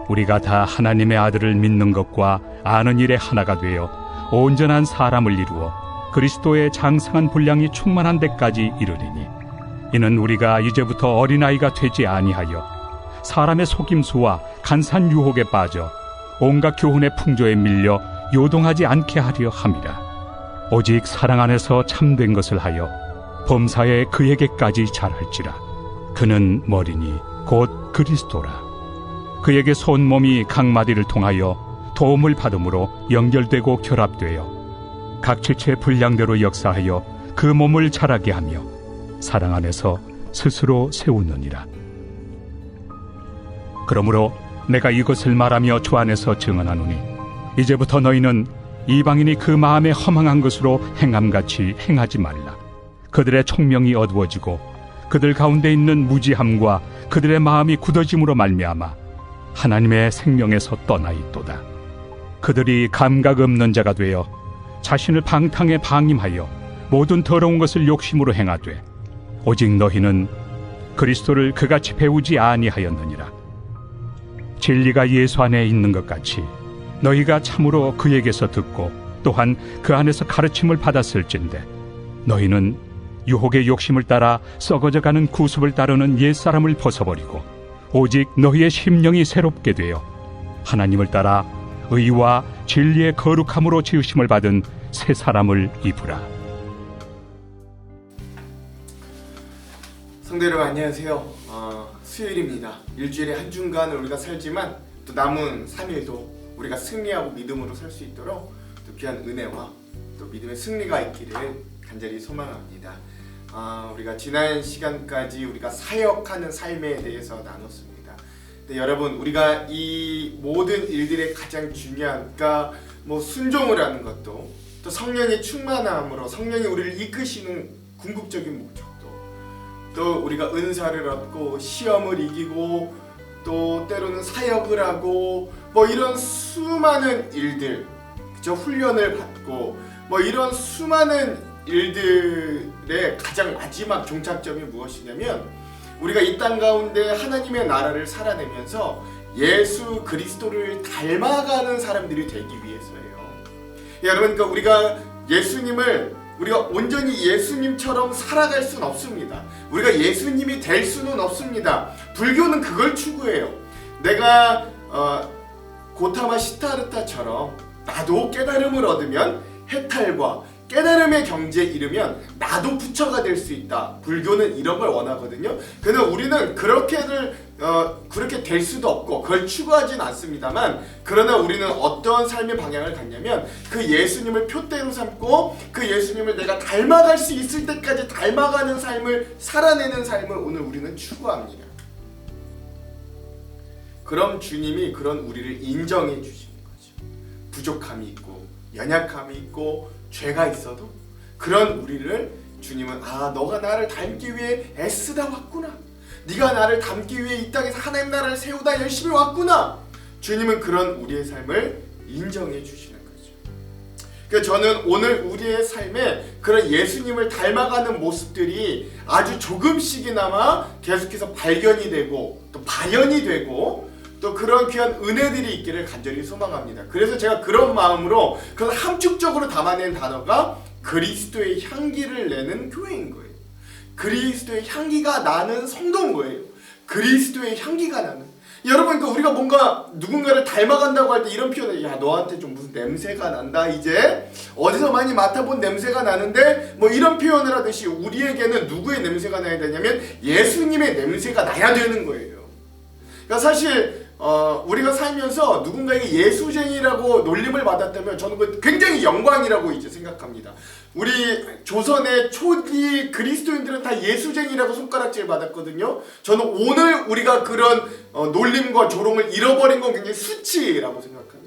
우리가 다 하나님의 아들을 믿는 것과 아는 일에 하나가 되어 온전한 사람을 이루어 그리스도의 장성한 분량이 충만한 데까지 이르리니, 이는 우리가 이제부터 어린아이가 되지 아니하여 사람의 속임수와 간사한 유혹에 빠져 온갖 교훈의 풍조에 밀려 요동하지 않게 하려 함이라. 오직 사랑 안에서 참된 것을 하여 범사에 그에게까지 잘할지라. 그는 머리니 곧 그리스도라. 그에게 손몸이 각 마디를 통하여 도움을 받음으로 연결되고 결합되어 각 지체의 분량대로 역사하여 그 몸을 자라게 하며 사랑 안에서 스스로 세우느니라. 그러므로 내가 이것을 말하며 주 안에서 증언하노니, 이제부터 너희는 이방인이 그 마음에 허망한 것으로 행함같이 행하지 말라. 그들의 총명이 어두워지고 그들 가운데 있는 무지함과 그들의 마음이 굳어짐으로 말미암아 하나님의 생명에서 떠나 있도다. 그들이 감각 없는 자가 되어 자신을 방탕에 방임하여 모든 더러운 것을 욕심으로 행하되, 오직 너희는 그리스도를 그같이 배우지 아니하였느니라. 진리가 예수 안에 있는 것 같이 너희가 참으로 그에게서 듣고 또한 그 안에서 가르침을 받았을진데, 너희는 유혹의 욕심을 따라 썩어져가는 구습을 따르는 옛사람을 벗어버리고 오직 너희의 심령이 새롭게 되어 하나님을 따라 의와 진리의 거룩함으로 지으심을 받은 새 사람을 입으라. 성도 여러분, 안녕하세요. 수요일입니다. 일주일에 한 주간을 우리가 살지만 또 남은 3일도 우리가 승리하고 믿음으로 살 수 있도록 또 귀한 은혜와 또 믿음의 승리가 있기를 간절히 소망합니다. 우리가 지난 시간까지 우리가 사역하는 삶에 대해서 나눴습니다. 근데 여러분, 우리가 이 모든 일들의 가장 중요한, 그러니까 순종을 하는 것도, 또 성령의 충만함으로 성령이 우리를 이끄시는 궁극적인 목적도, 또 우리가 은사를 얻고 시험을 이기고 또 때로는 사역을 하고 이런 수많은 일들, 그죠? 훈련을 받고 이런 수많은 일들의 가장 마지막 종착점이 무엇이냐면, 우리가 이 땅 가운데 하나님의 나라를 살아내면서 예수 그리스도를 닮아가는 사람들이 되기 위해서예요. 여러분, 그러니까 우리가 예수님을, 우리가 온전히 예수님처럼 살아갈 수는 없습니다. 우리가 예수님이 될 수는 없습니다. 불교는 그걸 추구해요. 내가 고타마 시타르타처럼 나도 깨달음을 얻으면 해탈과 깨달음의 경지에 이르면 나도 부처가 될 수 있다. 불교는 이런 걸 원하거든요. 그러나 우리는 그렇게 될 수도 없고 그걸 추구하진 않습니다만, 그러나 우리는 어떤 삶의 방향을 갖냐면 그 예수님을 표대로 삼고 그 예수님을 내가 닮아갈 수 있을 때까지 닮아가는 삶을 살아내는 삶을 오늘 우리는 추구합니다. 그럼 주님이 그런 우리를 인정해 주시는 거죠. 부족함이 있고 연약함이 있고 죄가 있어도 그런 우리를 주님은, 너가 나를 닮기 위해 애쓰다 왔구나. 네가 나를 닮기 위해 이 땅에서 하나님 나라를 세우다 열심히 왔구나. 주님은 그런 우리의 삶을 인정해 주시는 거죠. 그래서 저는 오늘 우리의 삶에 그런 예수님을 닮아가는 모습들이 아주 조금씩이나마 계속해서 발견이 되고 또 발현이 되고 또 그런 귀한 은혜들이 있기를 간절히 소망합니다. 그래서 제가 그런 마음으로 그걸 함축적으로 담아낸 단어가 그리스도의 향기를 내는 교회인 거예요. 그리스도의 향기가 나는 성도인 거예요. 그리스도의 향기가 나는. 여러분, 그러니까 우리가 뭔가 누군가를 닮아간다고 할 때 이런 표현을, 너한테 좀 무슨 냄새가 난다, 이제 어디서 많이 맡아본 냄새가 나는데, 이런 표현을 하듯이 우리에게는 누구의 냄새가 나야 되냐면 예수님의 냄새가 나야 되는 거예요. 그러니까 사실 우리가 살면서 누군가에게 예수쟁이라고 놀림을 받았다면 저는 그 굉장히 영광이라고 이제 생각합니다. 우리 조선의 초기 그리스도인들은 다 예수쟁이라고 손가락질 받았거든요. 저는 오늘 우리가 그런 놀림과 조롱을 잃어버린 건 굉장히 수치라고 생각하는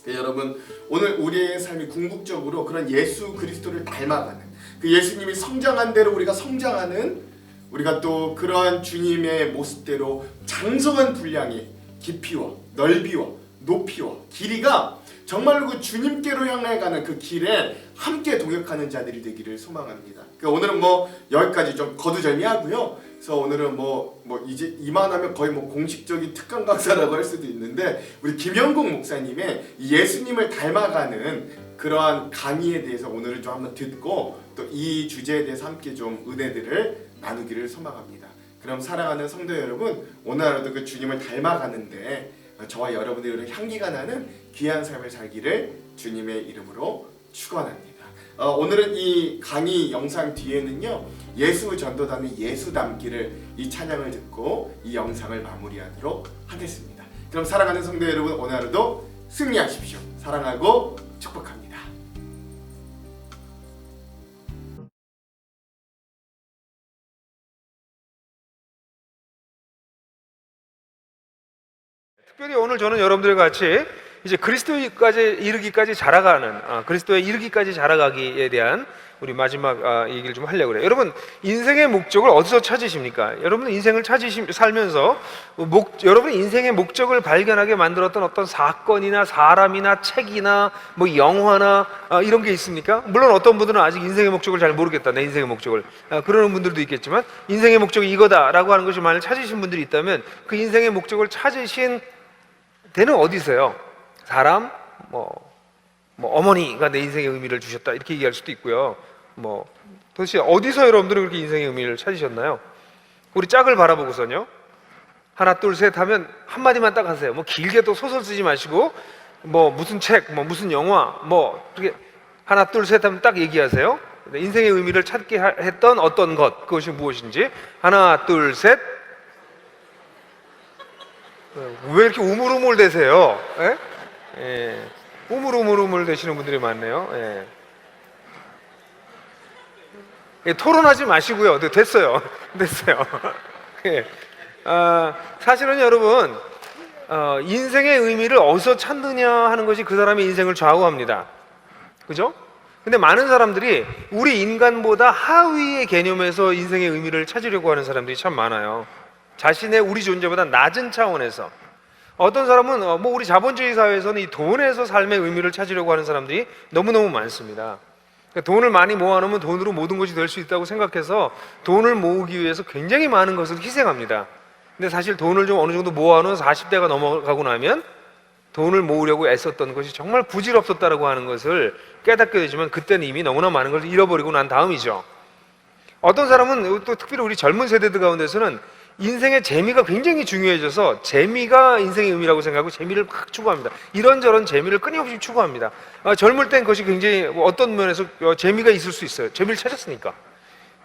거예요. 여러분, 오늘 우리의 삶이 궁극적으로 그런 예수 그리스도를 닮아가는, 그 예수님이 성장한 대로 우리가 성장하는, 우리가 또 그러한 주님의 모습대로 장성한 분량의 깊이와 넓이와 높이와 길이가 정말로 그 주님께로 향해 가는 그 길에 함께 동역하는 자들이 되기를 소망합니다. 오늘은 여기까지 좀 거두절미하고요. 그래서 오늘은 이제 이만하면 거의 공식적인 특강 강사라고 할 수도 있는데 우리 김영국 목사님의 이 예수님을 닮아가는 그러한 강의에 대해서 오늘은 좀 한번 듣고 또 이 주제에 대해서 함께 좀 은혜들을 나누기를 소망합니다. 그럼 사랑하는 성도 여러분, 오늘 하루도 그 주님을 닮아가는데 저와 여러분들의 향기가 나는 귀한 삶을 살기를 주님의 이름으로 축원합니다. 오늘은 이 강의 영상 뒤에는요, 예수 전도단의 예수 닮기를 이 찬양을 듣고 이 영상을 마무리하도록 하겠습니다. 그럼 사랑하는 성도 여러분, 오늘 하루도 승리하십시오. 사랑하고 축복합니다. 특별히 오늘 저는 여러분들과 같이 이제 그리스도까지 이르기까지 자라가는 그리스도에 이르기까지 자라가기에 대한 우리 마지막 얘기를 좀 하려고 그래요. 여러분, 인생의 목적을 어디서 찾으십니까? 여러분 인생을 살면서 여러분의 인생의 목적을 발견하게 만들었던 어떤 사건이나 사람이나 책이나 영화나 이런 게 있습니까? 물론 어떤 분들은 아직 인생의 목적을 잘 모르겠다, 내 인생의 목적을, 그러는 분들도 있겠지만, 인생의 목적이 이거다라고 하는 것이 만약 찾으신 분들이 있다면 그 인생의 목적을 찾으신 데는 어디서요? 사람, 어머니가 내 인생의 의미를 주셨다, 이렇게 얘기할 수도 있고요. 도대체 어디서 여러분들은 그렇게 인생의 의미를 찾으셨나요? 우리 짝을 바라보고서는요, 하나 둘 셋 하면 한마디만 딱 하세요. 길게 또 소설 쓰지 마시고 무슨 책, 무슨 영화, 그렇게 하나 둘 셋 하면 딱 얘기하세요. 인생의 의미를 찾게 했던 어떤 것, 그것이 무엇인지 하나 둘 셋. 왜 이렇게 우물우물대세요? 예. 우물우물 되시는 분들이 많네요. 예, 토론하지 마시고요. 네, 됐어요. 예. 사실은 여러분, 인생의 의미를 어디서 찾느냐 하는 것이 그 사람의 인생을 좌우합니다. 그죠? 근데 많은 사람들이 우리 인간보다 하위의 개념에서 인생의 의미를 찾으려고 하는 사람들이 참 많아요. 자신의 우리 존재보다 낮은 차원에서. 어떤 사람은 우리 자본주의 사회에서는 이 돈에서 삶의 의미를 찾으려고 하는 사람들이 너무너무 많습니다. 그러니까 돈을 많이 모아놓으면 돈으로 모든 것이 될 수 있다고 생각해서 돈을 모으기 위해서 굉장히 많은 것을 희생합니다. 근데 사실 돈을 좀 어느 정도 모아놓은 40대가 넘어가고 나면 돈을 모으려고 애썼던 것이 정말 부질없었다라고 하는 것을 깨닫게 되지만, 그때는 이미 너무나 많은 걸 잃어버리고 난 다음이죠. 어떤 사람은 또 특별히 우리 젊은 세대들 가운데서는 인생의 재미가 굉장히 중요해져서 재미가 인생의 의미라고 생각하고 재미를 막 추구합니다. 이런저런 재미를 끊임없이 추구합니다. 젊을 땐 그것이 굉장히 어떤 면에서 재미가 있을 수 있어요. 재미를 찾았으니까.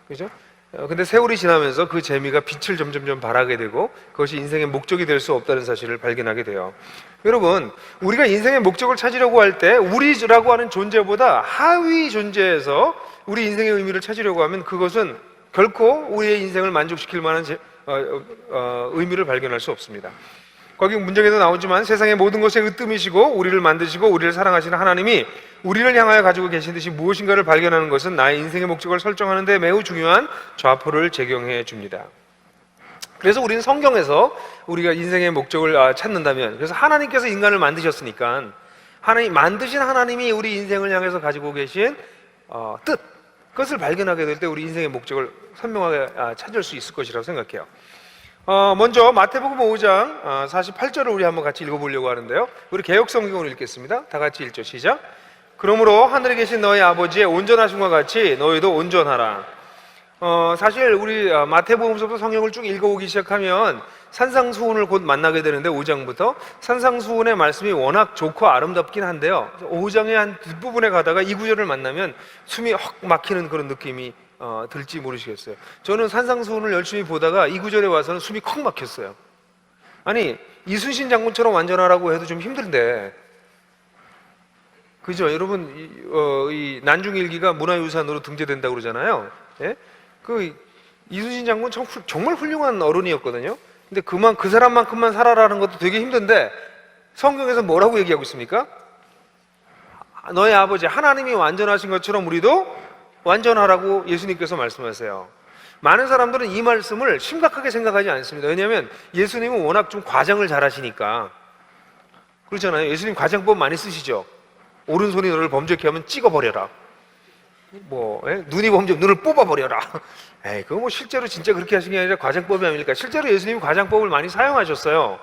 그죠? 근데 세월이 지나면서 그 재미가 빛을 점점점 발하게 되고 그것이 인생의 목적이 될 수 없다는 사실을 발견하게 돼요. 여러분, 우리가 인생의 목적을 찾으려고 할 때 우리라고 하는 존재보다 하위 존재에서 우리 인생의 의미를 찾으려고 하면 그것은 결코 우리의 인생을 만족시킬 만한 의미를 발견할 수 없습니다. 거기 문장에도 나오지만 세상의 모든 것에 으뜸이시고 우리를 만드시고 우리를 사랑하시는 하나님이 우리를 향하여 가지고 계신 듯이 무엇인가를 발견하는 것은 나의 인생의 목적을 설정하는 데 매우 중요한 좌표를 제공해 줍니다. 그래서 우리는 성경에서 우리가 인생의 목적을 찾는다면, 그래서 하나님께서 인간을 만드셨으니까 만드신 하나님이 우리 인생을 향해서 가지고 계신 뜻, 그것을 발견하게 될 때 우리 인생의 목적을 선명하게 찾을 수 있을 것이라고 생각해요. 먼저 마태복음 5장 48절을 우리 한번 같이 읽어보려고 하는데요. 우리 개역성경을 읽겠습니다. 다 같이 읽죠. 시작. 그러므로 하늘에 계신 너희 아버지의 온전하심과 같이 너희도 온전하라. 사실 우리 마태복음서부터 성경을 쭉 읽어오기 시작하면 산상수훈을 곧 만나게 되는데, 5장부터 산상수훈의 말씀이 워낙 좋고 아름답긴 한데요, 5장의 한 뒷부분에 가다가 이 구절을 만나면 숨이 확 막히는 그런 느낌이 들지 모르시겠어요. 저는 산상수훈을 열심히 보다가 이 구절에 와서는 숨이 콱 막혔어요. 아니, 이순신 장군처럼 완전하라고 해도 좀 힘든데, 그죠? 여러분, 이 난중일기가 문화유산으로 등재된다고 그러잖아요. 예? 그 이순신 장군 정말 훌륭한 어른이었거든요. 근데 그 사람만큼만 살아라는 것도 되게 힘든데, 성경에서 뭐라고 얘기하고 있습니까? 너희 아버지 하나님이 완전하신 것처럼 우리도 완전하라고 예수님께서 말씀하세요. 많은 사람들은 이 말씀을 심각하게 생각하지 않습니다. 왜냐하면 예수님은 워낙 좀 과장을 잘 하시니까. 그렇잖아요. 예수님 과장법 많이 쓰시죠. 오른손이 너를 범죄케 하면 찍어버려라. 눈이 범죄 눈을 뽑아버려라. 에이, 그거 뭐 실제로 진짜 그렇게 하신 게 아니라 과장법이 아닙니까? 실제로 예수님이 과장법을 많이 사용하셨어요.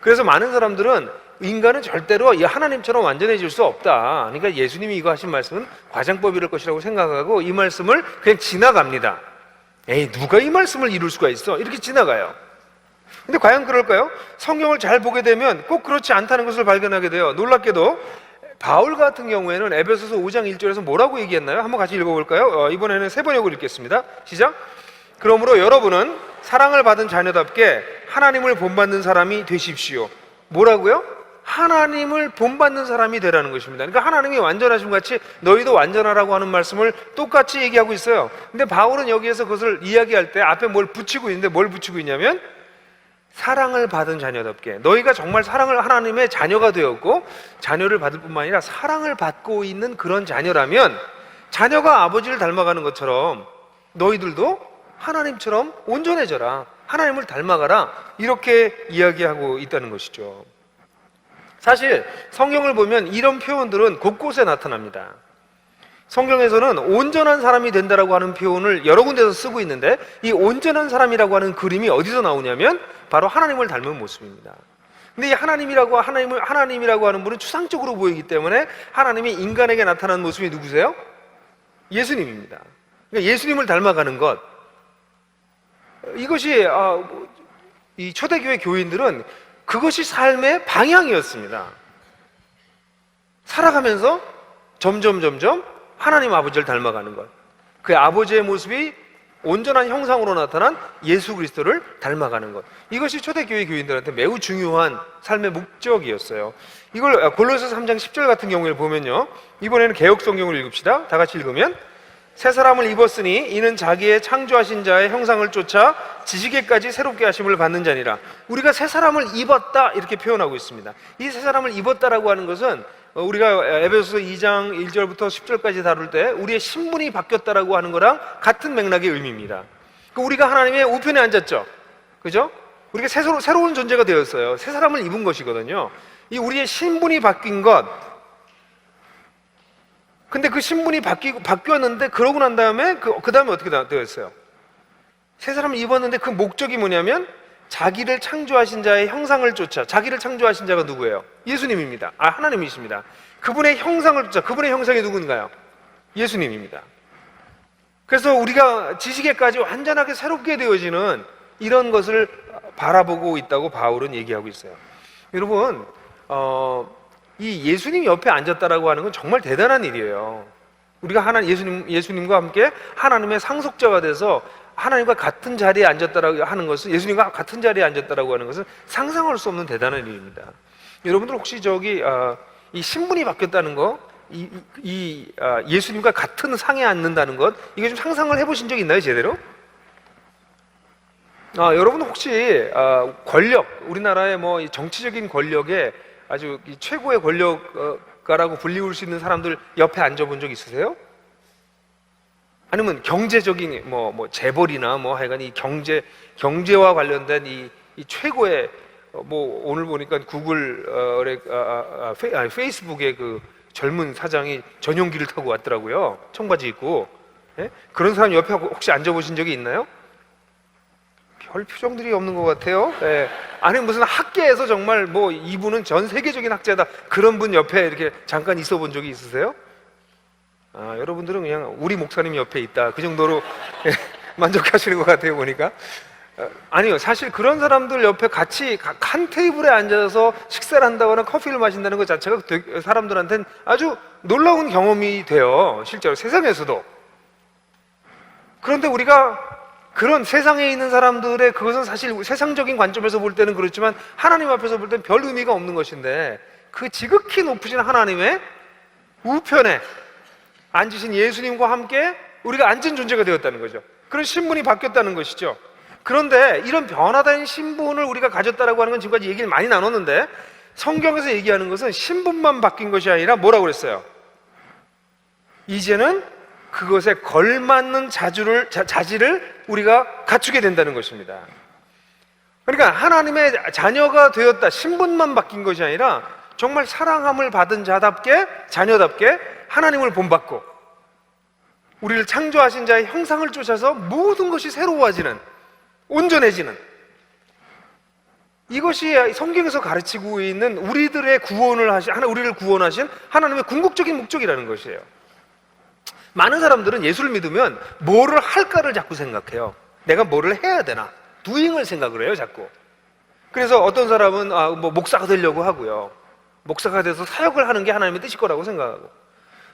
그래서 많은 사람들은 인간은 절대로 이 하나님처럼 완전해질 수 없다. 그러니까 예수님이 이거 하신 말씀은 과장법일 것이라고 생각하고 이 말씀을 그냥 지나갑니다. 에이, 누가 이 말씀을 이룰 수가 있어? 이렇게 지나가요. 근데 과연 그럴까요? 성경을 잘 보게 되면 꼭 그렇지 않다는 것을 발견하게 돼요. 놀랍게도 바울 같은 경우에는 에베소서 5장 1절에서 뭐라고 얘기했나요? 한번 같이 읽어볼까요? 이번에는 세 번역으로 읽겠습니다. 시작! 그러므로 여러분은 사랑을 받은 자녀답게 하나님을 본받는 사람이 되십시오. 뭐라고요? 하나님을 본받는 사람이 되라는 것입니다. 그러니까 하나님이 완전하신 것 같이 너희도 완전하라고 하는 말씀을 똑같이 얘기하고 있어요. 근데 바울은 여기에서 그것을 이야기할 때 앞에 뭘 붙이고 있는데 뭘 붙이고 있냐면 사랑을 받은 자녀답게, 너희가 정말 사랑을 하나님의 자녀가 되었고 자녀를 받을 뿐만 아니라 사랑을 받고 있는 그런 자녀라면 자녀가 아버지를 닮아가는 것처럼 너희들도 하나님처럼 온전해져라, 하나님을 닮아가라, 이렇게 이야기하고 있다는 것이죠. 사실 성경을 보면 이런 표현들은 곳곳에 나타납니다. 성경에서는 온전한 사람이 된다라고 하는 표현을 여러 군데서 쓰고 있는데 이 온전한 사람이라고 하는 그림이 어디서 나오냐면 바로 하나님을 닮은 모습입니다. 근데 이 하나님이라고 하는 분은 추상적으로 보이기 때문에 하나님이 인간에게 나타난 모습이 누구세요? 예수님입니다. 그러니까 예수님을 닮아가는 것, 이것이 이 초대교회 교인들은 그것이 삶의 방향이었습니다. 살아가면서 점점 하나님 아버지를 닮아가는 것, 그 아버지의 모습이 온전한 형상으로 나타난 예수 그리스도를 닮아가는 것, 이것이 초대교회 교인들한테 매우 중요한 삶의 목적이었어요. 이걸 골로새서 3장 10절 같은 경우에 보면요, 이번에는 개역성경을 읽읍시다. 다 같이 읽으면 새 사람을 입었으니 이는 자기의 창조하신 자의 형상을 쫓아 지식에까지 새롭게 하심을 받는 자니라. 우리가 새 사람을 입었다 이렇게 표현하고 있습니다. 이 새 사람을 입었다라고 하는 것은 우리가 에베소서 2장 1절부터 10절까지 다룰 때 우리의 신분이 바뀌었다라고 하는 거랑 같은 맥락의 의미입니다. 우리가 하나님의 우편에 앉았죠, 그죠? 우리가 새로운 존재가 되었어요. 새 사람을 입은 것이거든요. 이 우리의 신분이 바뀐 것. 근데 그 신분이 바뀌었는데 그러고 난 다음에 그 다음에 어떻게 되었어요? 새 사람을 입었는데 그 목적이 뭐냐면 자기를 창조하신 자의 형상을 쫓아. 자기를 창조하신 자가 누구예요? 예수님입니다. 하나님이십니다. 그분의 형상을 쫓아. 그분의 형상이 누군가요? 예수님입니다. 그래서 우리가 지식에까지 완전하게 새롭게 되어지는 이런 것을 바라보고 있다고 바울은 얘기하고 있어요. 여러분, 이 예수님 옆에 앉았다라고 하는 건 정말 대단한 일이에요. 우리가 예수님과 함께 하나님의 상속자가 돼서 하나님과 같은 자리에 앉았다라고 하는 것은, 예수님과 같은 자리에 앉았다라고 하는 것은 상상할 수 없는 대단한 일입니다. 여러분들 혹시 이 신분이 바뀌었다는 거, 예수님과 같은 상에 앉는다는 것, 이거 좀 상상을 해보신 적 있나요, 제대로? 여러분 혹시 권력, 우리나라의 뭐 정치적인 권력에 아주 최고의 권력가라고 불리울 수 있는 사람들 옆에 앉아본 적 있으세요? 아니면 경제적인 뭐 재벌이나 뭐 하여간 이 경제와 관련된 이 최고의 뭐 오늘 보니까 페이스북의 그 젊은 사장이 전용기를 타고 왔더라고요. 청바지 입고. 예? 그런 사람 옆에 혹시 앉아보신 적이 있나요? 별 표정들이 없는 것 같아요. 예. 아니 무슨 학계에서 정말 뭐 이분은 전 세계적인 학자다, 그런 분 옆에 이렇게 잠깐 있어 본 적이 있으세요? 여러분들은 그냥 우리 목사님 옆에 있다, 그 정도로 만족하시는 것 같아요 보니까. 아니요, 사실 그런 사람들 옆에 같이 한 테이블에 앉아서 식사를 한다거나 커피를 마신다는 것 자체가 사람들한테는 아주 놀라운 경험이 돼요, 실제로 세상에서도. 그런데 우리가 그런 세상에 있는 사람들의 그것은 사실 세상적인 관점에서 볼 때는 그렇지만 하나님 앞에서 볼 때는 별 의미가 없는 것인데, 그 지극히 높으신 하나님의 우편에 앉으신 예수님과 함께 우리가 앉은 존재가 되었다는 거죠. 그런 신분이 바뀌었다는 것이죠. 그런데 이런 변화된 신분을 우리가 가졌다라고 하는 건 지금까지 얘기를 많이 나눴는데, 성경에서 얘기하는 것은 신분만 바뀐 것이 아니라 뭐라고 그랬어요? 이제는 그것에 걸맞는 자질을 우리가 갖추게 된다는 것입니다. 그러니까 하나님의 자녀가 되었다, 신분만 바뀐 것이 아니라 정말 사랑함을 받은 자답게, 자녀답게 하나님을 본받고 우리를 창조하신 자의 형상을 쫓아서 모든 것이 새로워지는, 온전해지는, 이것이 성경에서 가르치고 있는 우리를 구원하신 하나님의 궁극적인 목적이라는 것이에요. 많은 사람들은 예수를 믿으면 뭐를 할까를 자꾸 생각해요. 내가 뭐를 해야 되나, doing을 생각을 해요, 자꾸. 그래서 어떤 사람은 목사가 되려고 하고요, 목사가 돼서 사역을 하는 게 하나님의 뜻일 거라고 생각하고,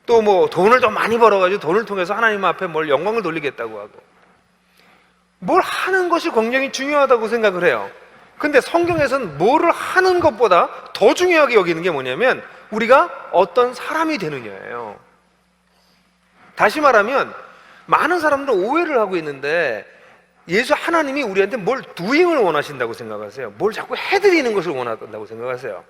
또 뭐 돈을 좀 많이 벌어가지고 돈을 통해서 하나님 앞에 뭘 영광을 돌리겠다고 하고, 뭘 하는 것이 굉장히 중요하다고 생각을 해요. 근데 성경에서는 뭐를 하는 것보다 더 중요하게 여기는 게 뭐냐면 우리가 어떤 사람이 되느냐예요. 다시 말하면 많은 사람들은 오해를 하고 있는데, 하나님이 우리한테 뭘 doing을 원하신다고 생각하세요. 뭘 자꾸 해드리는 것을 원한다고 생각하세요.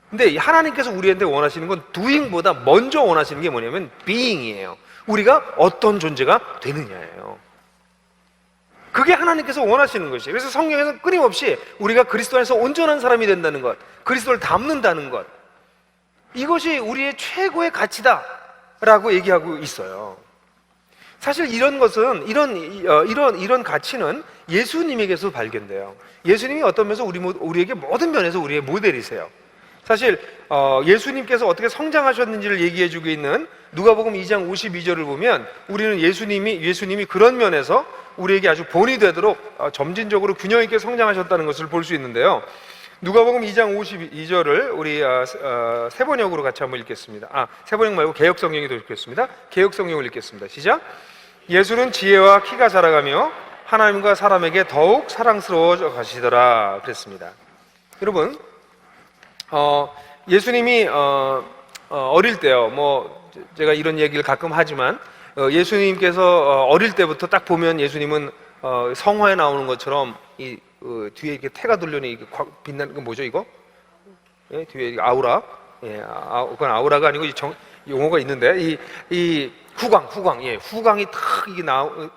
근데 하나님께서 우리한테 원하시는 건 doing보다 먼저 원하시는 게 뭐냐면 being이에요. 우리가 어떤 존재가 되느냐예요. 그게 하나님께서 원하시는 것이에요. 그래서 성경에서는 끊임없이 우리가 그리스도 안에서 온전한 사람이 된다는 것, 그리스도를 닮는다는 것, 이것이 우리의 최고의 가치다 라고 얘기하고 있어요. 사실 이런 것은, 이런 가치는 예수님에게서 발견돼요. 예수님이 어떤 면에서 우리에게 모든 면에서 우리의 모델이세요. 사실 예수님께서 어떻게 성장하셨는지를 얘기해주고 있는 누가복음 2장 52절을 보면 우리는 예수님이 그런 면에서 우리에게 아주 본이 되도록 점진적으로 균형 있게 성장하셨다는 것을 볼 수 있는데요. 누가복음 2장 52절을 우리 세번역으로 같이 한번 읽겠습니다. 세번역 말고 개역성경에도 읽겠습니다. 개역성경을 읽겠습니다. 시작. 예수는 지혜와 키가 자라가며 하나님과 사람에게 더욱 사랑스러워져 가시더라 그랬습니다. 여러분, 예수님이 어릴 때요, 제가 이런 얘기를 가끔 하지만 예수님께서 어릴 때부터 딱 보면 예수님은 성화에 나오는 것처럼 뒤에 이렇게 태가 돌려니 빛나는 건 뭐죠, 이거? 예, 뒤에 아우라. 예, 그건 아우라가 아니고 용어가 있는데 이 후광이 탁 이게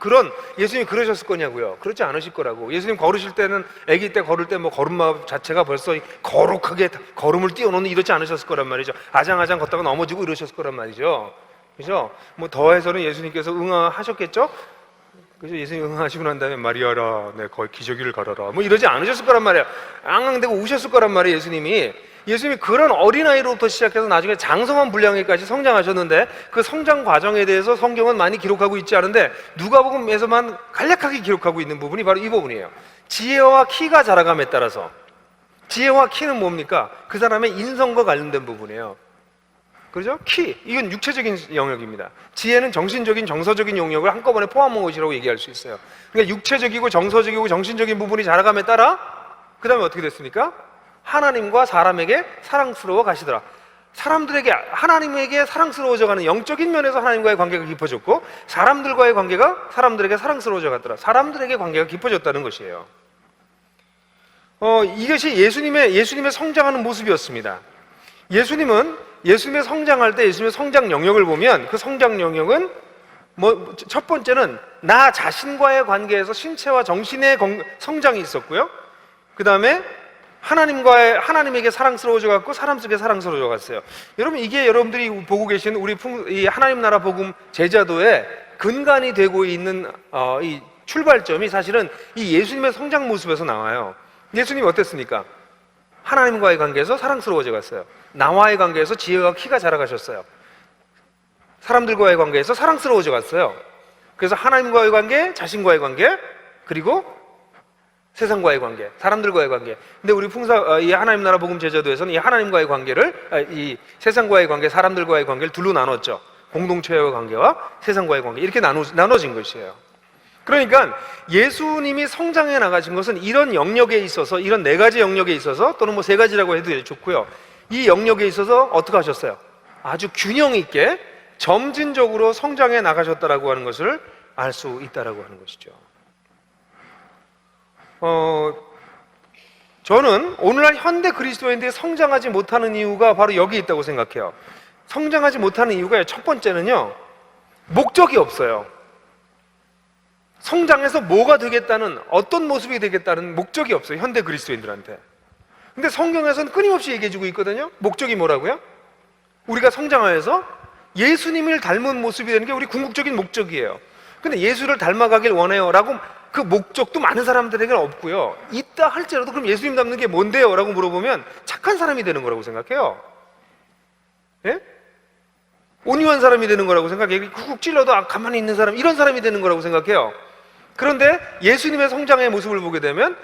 그런, 예수님이 그러셨을 거냐고요? 그렇지 않으실 거라고. 예수님 걸으실 때는, 아기 때 걸을 때 걸음마 자체가 벌써 거룩하게 걸음을 띄워놓는 이러지 않으셨을 거란 말이죠. 아장아장 걷다가 넘어지고 이러셨을 거란 말이죠. 그죠? 더해서는 예수님께서 응하셨겠죠? 그래서 예수님 응하시고 난 다음에 마리아라, 네, 거의 기저귀를 갈아라, 이러지 않으셨을 거란 말이에요. 앙앙대고 우셨을 거란 말이에요. 예수님이 그런 어린아이로부터 시작해서 나중에 장성한 분량에까지 성장하셨는데, 그 성장 과정에 대해서 성경은 많이 기록하고 있지 않은데 누가복음에서만 간략하게 기록하고 있는 부분이 바로 이 부분이에요. 지혜와 키가 자라감에 따라서, 지혜와 키는 뭡니까? 그 사람의 인성과 관련된 부분이에요. 그렇죠? 키, 이건 육체적인 영역입니다. 지혜는 정신적인, 정서적인 영역을 한꺼번에 포함한 것이라고 얘기할 수 있어요. 그러니까 육체적이고 정서적이고 정신적인 부분이 자라감에 따라 그 다음에 어떻게 됐습니까? 하나님과 사람에게 사랑스러워 가시더라. 하나님에게 사랑스러워져가는 영적인 면에서 하나님과의 관계가 깊어졌고, 사람들과의 관계가 사람들에게 사랑스러워져 갔더라. 사람들에게 관계가 깊어졌다는 것이에요. 이것이 예수님의 성장하는 모습이었습니다. 예수님의 성장할 때 예수님의 성장 영역을 보면, 그 성장 영역은 첫 번째는 나 자신과의 관계에서 신체와 정신의 성장이 있었고요. 그 다음에 하나님에게 사랑스러워져 갔고 사람에게 사랑스러워져 갔어요. 여러분, 이게 여러분들이 보고 계신 이 하나님 나라 복음 제자도의 근간이 되고 있는 이 출발점이 사실은 이 예수님의 성장 모습에서 나와요. 예수님이 어땠습니까? 하나님과의 관계에서 사랑스러워져 갔어요. 나와의 관계에서 지혜와 키가 자라가셨어요. 사람들과의 관계에서 사랑스러워져 갔어요. 그래서 하나님과의 관계, 자신과의 관계, 그리고 세상과의 관계, 사람들과의 관계. 근데 우리 이 하나님 나라 복음 제자도에서는 이 하나님과의 관계를, 이 세상과의 관계, 사람들과의 관계를 둘로 나눴죠. 공동체와의 관계와 세상과의 관계, 이렇게 나눠진 것이에요. 그러니까 예수님이 성장해 나가신 것은 이런 영역에 있어서, 이런 네 가지 영역에 있어서, 또는 세 가지라고 해도 좋고요, 이 영역에 있어서 어떻게 하셨어요? 아주 균형 있게 점진적으로 성장해 나가셨다라고 하는 것을 알 수 있다라고 하는 것이죠. 저는 오늘날 현대 그리스도인들이 성장하지 못하는 이유가 바로 여기 있다고 생각해요. 성장하지 못하는 이유가 첫 번째는요, 목적이 없어요. 성장해서 뭐가 되겠다는, 어떤 모습이 되겠다는 목적이 없어요, 현대 그리스도인들한테. 근데 성경에서는 끊임없이 얘기해주고 있거든요. 목적이 뭐라고요? 우리가 성장하여서 예수님을 닮은 모습이 되는 게 우리 궁극적인 목적이에요. 근데 예수를 닮아가길 원해요 라고 그 목적도 많은 사람들에게는 없고요. 있다 할지라도 그럼 예수님 닮는 게 뭔데요? 라고 물어보면 착한 사람이 되는 거라고 생각해요. 예? 온유한 사람이 되는 거라고 생각해요. 쿡쿡 찔러도 가만히 있는 사람, 이런 사람이 되는 거라고 생각해요. 그런데 예수님의 성장의 모습을 보게 되면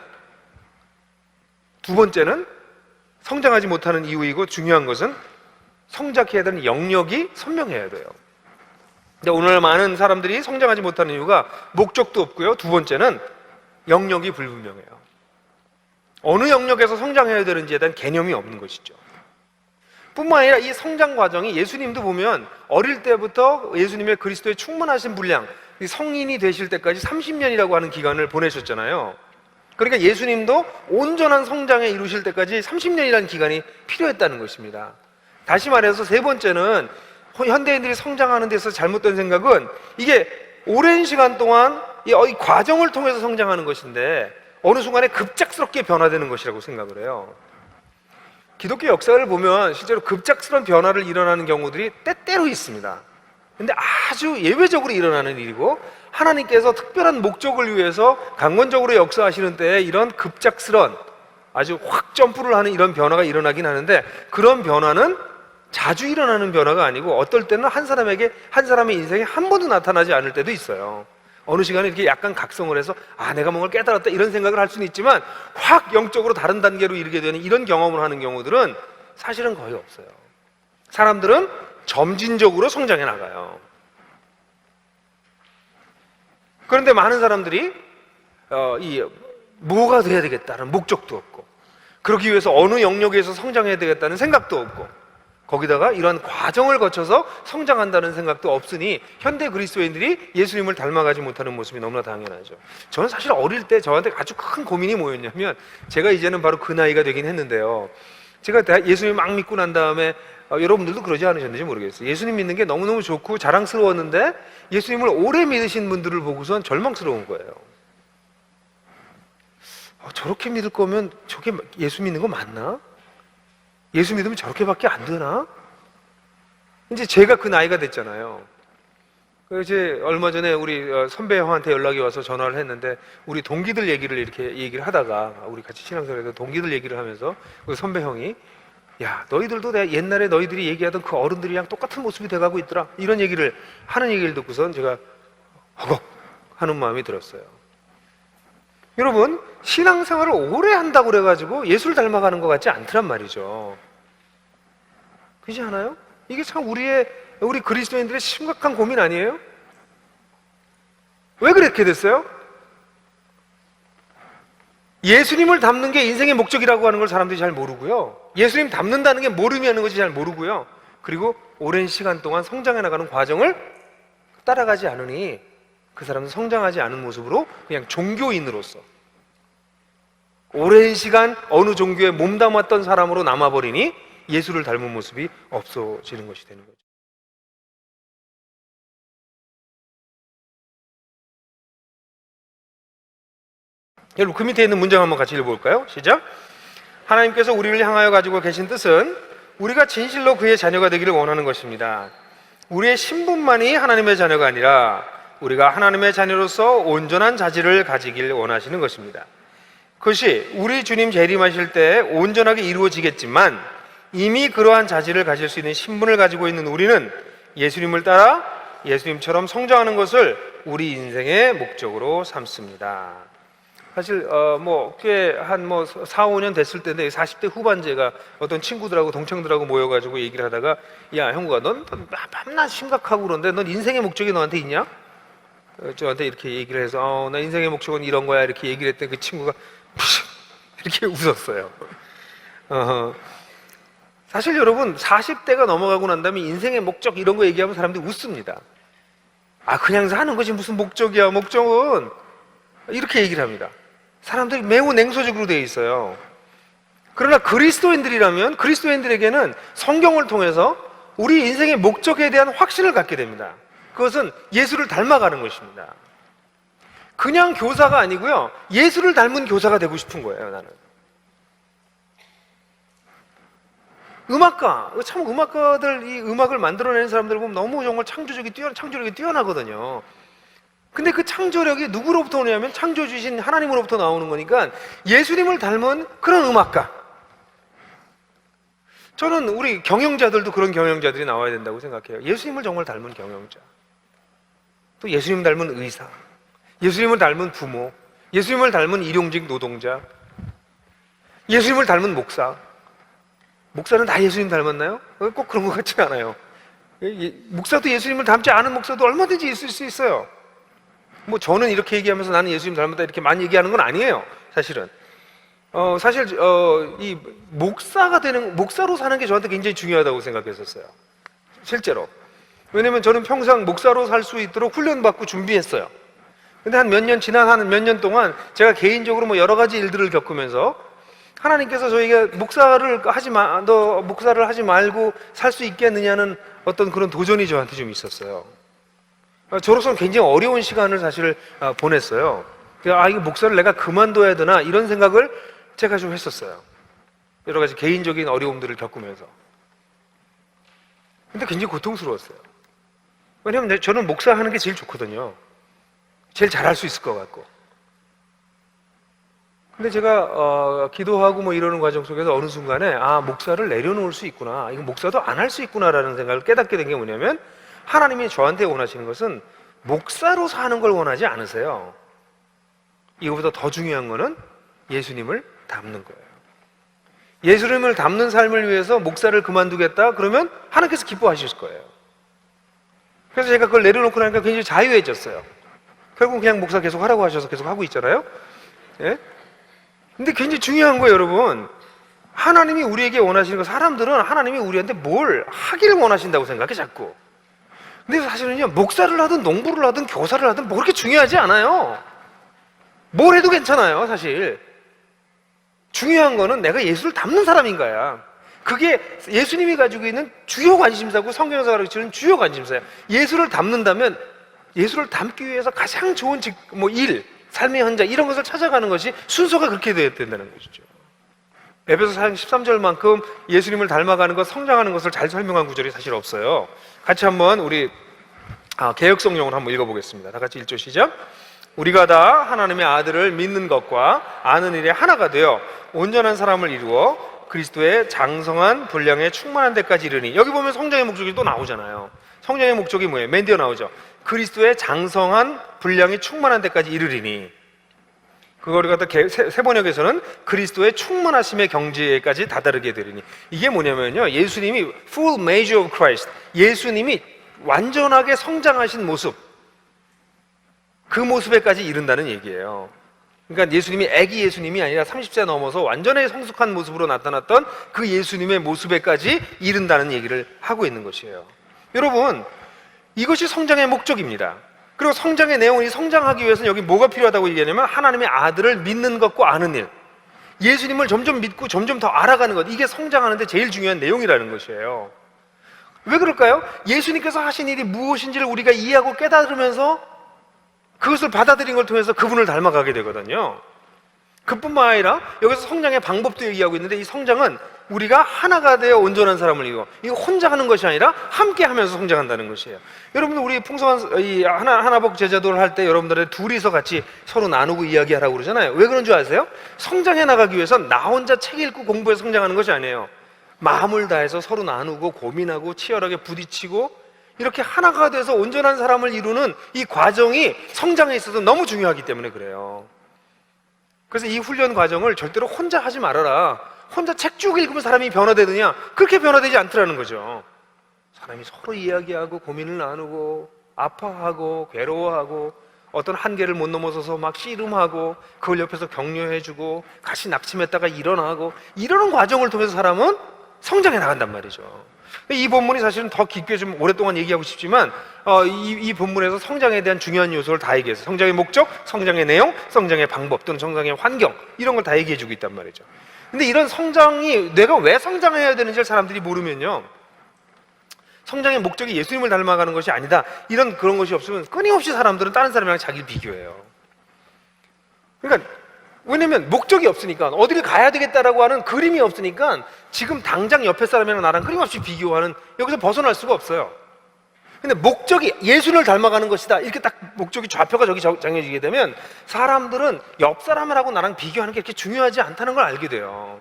두 번째는 성장하지 못하는 이유이고 중요한 것은 성장해야 되는 영역이 선명해야 돼요. 근데 오늘 많은 사람들이 성장하지 못하는 이유가 목적도 없고요. 두 번째는 영역이 불분명해요. 어느 영역에서 성장해야 되는지에 대한 개념이 없는 것이죠. 뿐만 아니라 이 성장 과정이 예수님도 보면 어릴 때부터 예수님의 그리스도의 충만하신 분량, 성인이 되실 때까지 30년이라고 하는 기간을 보내셨잖아요. 그러니까 예수님도 온전한 성장에 이루실 때까지 30년이라는 기간이 필요했다는 것입니다. 다시 말해서 세 번째는 현대인들이 성장하는 데서 잘못된 생각은 이게 오랜 시간 동안 이 과정을 통해서 성장하는 것인데 어느 순간에 급작스럽게 변화되는 것이라고 생각을 해요. 기독교 역사를 보면 실제로 급작스러운 변화를 일어나는 경우들이 때때로 있습니다. 근데 아주 예외적으로 일어나는 일이고 하나님께서 특별한 목적을 위해서 강권적으로 역사하시는 때에 이런 급작스런 아주 확 점프를 하는 이런 변화가 일어나긴 하는데 그런 변화는 자주 일어나는 변화가 아니고 어떨 때는 한 사람의 인생에 한 번도 나타나지 않을 때도 있어요. 어느 시간에 이렇게 약간 각성을 해서 내가 뭔가를 깨달았다 이런 생각을 할 수는 있지만 확 영적으로 다른 단계로 이르게 되는 이런 경험을 하는 경우들은 사실은 거의 없어요. 사람들은 점진적으로 성장해 나가요. 그런데 많은 사람들이 뭐가 돼야 되겠다는 목적도 없고 그러기 위해서 어느 영역에서 성장해야 되겠다는 생각도 없고 거기다가 이러한 과정을 거쳐서 성장한다는 생각도 없으니 현대 그리스도인들이 예수님을 닮아가지 못하는 모습이 너무나 당연하죠. 저는 사실 어릴 때 저한테 아주 큰 고민이 뭐였냐면 제가 이제는 바로 그 나이가 되긴 했는데요. 제가 예수님 막 믿고 난 다음에 여러분들도 그러지 않으셨는지 모르겠어요. 예수님 믿는 게 너무너무 좋고 자랑스러웠는데 예수님을 오래 믿으신 분들을 보고선 절망스러운 거예요. 저렇게 믿을 거면 저게 예수 믿는 거 맞나? 예수 믿으면 저렇게밖에 안 되나? 이제 제가 그 나이가 됐잖아요. 이제 얼마 전에 우리 선배 형한테 연락이 와서 전화를 했는데 우리 동기들 얘기를 하다가 우리 같이 신앙생활에서 동기들 얘기를 하면서 그 선배 형이 야 너희들도 내가 옛날에 너희들이 얘기하던 그 어른들이랑 똑같은 모습이 돼가고 있더라 이런 얘기를 하는 얘기를 듣고선 제가 허걱 하는 마음이 들었어요. 여러분 신앙생활을 오래 한다고 그래가지고 예수를 닮아가는 것 같지 않더란 말이죠. 그렇지 않아요? 이게 참 우리 그리스도인들의 심각한 고민 아니에요? 왜 그렇게 됐어요? 예수님을 닮는 게 인생의 목적이라고 하는 걸 사람들이 잘 모르고요. 예수님 닮는다는 게 뭘 의미하는 건지 잘 모르고요. 그리고 오랜 시간 동안 성장해 나가는 과정을 따라가지 않으니 그 사람은 성장하지 않은 모습으로 그냥 종교인으로서 오랜 시간 어느 종교에 몸담았던 사람으로 남아버리니 예수를 닮은 모습이 없어지는 것이 되는 거죠. 여러분 그 밑에 있는 문장 한번 같이 읽어볼까요? 시작. 하나님께서 우리를 향하여 가지고 계신 뜻은 우리가 진실로 그의 자녀가 되기를 원하는 것입니다. 우리의 신분만이 하나님의 자녀가 아니라 우리가 하나님의 자녀로서 온전한 자질을 가지길 원하시는 것입니다. 그것이 우리 주님 재림하실 때 온전하게 이루어지겠지만 이미 그러한 자질을 가질 수 있는 신분을 가지고 있는 우리는 예수님을 따라 예수님처럼 성장하는 것을 우리 인생의 목적으로 삼습니다. 사실 꽤 한 4, 5년 됐을 때인데 40대 후반 제가 어떤 친구들하고 동창들하고 모여가지고 얘기를 하다가 야 형구가 넌 밤낮 심각하고 그런데 넌 인생의 목적이 너한테 있냐? 저한테 이렇게 얘기를 해서 나 인생의 목적은 이런 거야 이렇게 얘기를 했더니 그 친구가 이렇게 웃었어요. 사실 여러분 40대가 넘어가고 난 다음에 인생의 목적 이런 거 얘기하면 사람들이 웃습니다. 그냥 사는 것이 무슨 목적이야. 목적은 이렇게 얘기를 합니다. 사람들이 매우 냉소적으로 되어 있어요. 그러나 그리스도인들이라면 그리스도인들에게는 성경을 통해서 우리 인생의 목적에 대한 확신을 갖게 됩니다. 그것은 예수를 닮아가는 것입니다. 그냥 교사가 아니고요. 예수를 닮은 교사가 되고 싶은 거예요, 나는. 음악가, 참 음악가들, 이 음악을 만들어내는 사람들 보면 너무 정말 창조력이 뛰어나거든요. 근데 그 창조력이 누구로부터 오냐면 창조주신 하나님으로부터 나오는 거니까 예수님을 닮은 그런 음악가. 저는 우리 경영자들도 그런 경영자들이 나와야 된다고 생각해요. 예수님을 정말 닮은 경영자, 또 예수님 닮은 의사, 예수님을 닮은 부모, 예수님을 닮은 일용직 노동자, 예수님을 닮은 목사. 목사는 다 예수님 닮았나요? 꼭 그런 것 같지 않아요. 목사도 예수님을 닮지 않은 목사도 얼마든지 있을 수 있어요. 뭐 저는 이렇게 얘기하면서 나는 예수님 닮았다 이렇게 많이 얘기하는 건 아니에요. 사실은 이 목사로 사는 게 저한테 굉장히 중요하다고 생각했었어요. 실제로. 왜냐면 저는 평생 목사로 살 수 있도록 훈련받고 준비했어요. 근데 지난 한 몇 년 동안 제가 개인적으로 뭐 여러 가지 일들을 겪으면서 하나님께서 저에게 너 목사를 하지 말고 살 수 있겠느냐는 어떤 그런 도전이 저한테 좀 있었어요. 저로서는 굉장히 어려운 시간을 사실 보냈어요. 이거 목사를 내가 그만둬야 되나 이런 생각을 제가 좀 했었어요. 여러 가지 개인적인 어려움들을 겪으면서. 근데 굉장히 고통스러웠어요. 왜냐하면 저는 목사하는 게 제일 좋거든요. 제일 잘할 수 있을 것 같고. 근데 제가 기도하고 뭐 이러는 과정 속에서 어느 순간에 목사를 내려놓을 수 있구나, 이거 목사도 안 할 수 있구나라는 생각을 깨닫게 된 게 뭐냐면 하나님이 저한테 원하시는 것은 목사로 사는 걸 원하지 않으세요. 이거보다 더 중요한 거는 예수님을 닮는 거예요. 예수님을 닮는 삶을 위해서 목사를 그만두겠다 그러면 하나님께서 기뻐하실 거예요. 그래서 제가 그걸 내려놓고 나니까 굉장히 자유해졌어요. 결국 그냥 목사 계속 하라고 하셔서 계속 하고 있잖아요. 예? 근데 굉장히 중요한 거예요, 여러분. 하나님이 우리에게 원하시는 거, 사람들은 하나님이 우리한테 뭘 하기를 원하신다고 생각해, 자꾸. 근데 사실은요, 목사를 하든 농부를 하든 교사를 하든 뭐 그렇게 중요하지 않아요. 뭘 해도 괜찮아요, 사실. 중요한 거는 내가 예수를 닮는 사람인가야. 그게 예수님이 가지고 있는 주요 관심사고 성경에서 가르치는 주요 관심사야. 예수를 닮는다면 예수를 닮기 위해서 가장 좋은 일, 삶의 현장 이런 것을 찾아가는 것이 순서가 그렇게 되어야 된다는 것이죠. 에베소서 13절만큼 예수님을 닮아가는 것, 성장하는 것을 잘 설명한 구절이 사실 없어요. 같이 한번 우리 개역성경을 한번 읽어보겠습니다. 다 같이 1절 시작. 우리가 다 하나님의 아들을 믿는 것과 아는 일에 하나가 되어 온전한 사람을 이루어 그리스도의 장성한 분량에 충만한 데까지 이르니. 여기 보면 성장의 목적이 또 나오잖아요. 성장의 목적이 뭐예요? 맨 뒤에 나오죠. 그리스도의 장성한 분량이 충만한 데까지 이르리니. 그거를 갖다 새 번역에서는 그리스도의 충만하심의 경지에까지 다다르게 되리니. 이게 뭐냐면요, 예수님이 full measure of Christ, 예수님이 완전하게 성장하신 모습, 그 모습에까지 이른다는 얘기예요. 그러니까 예수님이 애기 예수님이 아니라 30세 넘어서 완전히 성숙한 모습으로 나타났던 그 예수님의 모습에까지 이른다는 얘기를 하고 있는 것이에요. 여러분, 이것이 성장의 목적입니다. 그리고 성장의 내용이, 성장하기 위해서는 여기 뭐가 필요하다고 얘기하냐면 하나님의 아들을 믿는 것과 아는 일, 예수님을 점점 믿고 점점 더 알아가는 것, 이게 성장하는데 제일 중요한 내용이라는 것이에요. 왜 그럴까요? 예수님께서 하신 일이 무엇인지를 우리가 이해하고 깨달으면서 그것을 받아들인 걸 통해서 그분을 닮아가게 되거든요. 그뿐만 아니라 여기서 성장의 방법도 얘기하고 있는데, 이 성장은 우리가 하나가 되어 온전한 사람을 이루어, 이거 혼자 하는 것이 아니라 함께 하면서 성장한다는 것이에요. 여러분들, 우리 풍성한 이 하나복 제자도를 할 때 여러분들의 둘이서 같이 서로 나누고 이야기하라고 그러잖아요. 왜 그런 줄 아세요? 성장해 나가기 위해서 나 혼자 책 읽고 공부해서 성장하는 것이 아니에요. 마음을 다해서 서로 나누고 고민하고 치열하게 부딪히고 이렇게 하나가 돼서 온전한 사람을 이루는 이 과정이 성장에 있어서 너무 중요하기 때문에 그래요. 그래서 이 훈련 과정을 절대로 혼자 하지 말아라. 혼자 책 쭉 읽으면 사람이 변화되느냐? 그렇게 변화되지 않더라는 거죠. 사람이 서로 이야기하고 고민을 나누고 아파하고 괴로워하고 어떤 한계를 못 넘어서서 막 씨름하고 그걸 옆에서 격려해주고 같이 낙심했다가 일어나고 이러는 과정을 통해서 사람은 성장해 나간단 말이죠. 이 본문이 사실은 더 깊게 좀 오랫동안 얘기하고 싶지만 이 본문에서 성장에 대한 중요한 요소를 다 얘기해서 성장의 목적, 성장의 내용, 성장의 방법 또는 성장의 환경 이런 걸 다 얘기해주고 있단 말이죠. 근데 이런 성장이 내가 왜 성장해야 되는지를 사람들이 모르면요, 성장의 목적이 예수님을 닮아가는 것이 아니다, 그런 것이 없으면 끊임없이 사람들은 다른 사람이랑 자기를 비교해요. 그러니까 왜냐면 목적이 없으니까, 어디를 가야 되겠다라고 하는 그림이 없으니까 지금 당장 옆에 사람이랑 나랑 끊임없이 비교하는, 여기서 벗어날 수가 없어요. 근데 목적이 예수를 닮아가는 것이다, 이렇게 딱 목적이 좌표가 저기 정해지게 되면 사람들은 옆 사람하고 나랑 비교하는 게 그렇게 중요하지 않다는 걸 알게 돼요.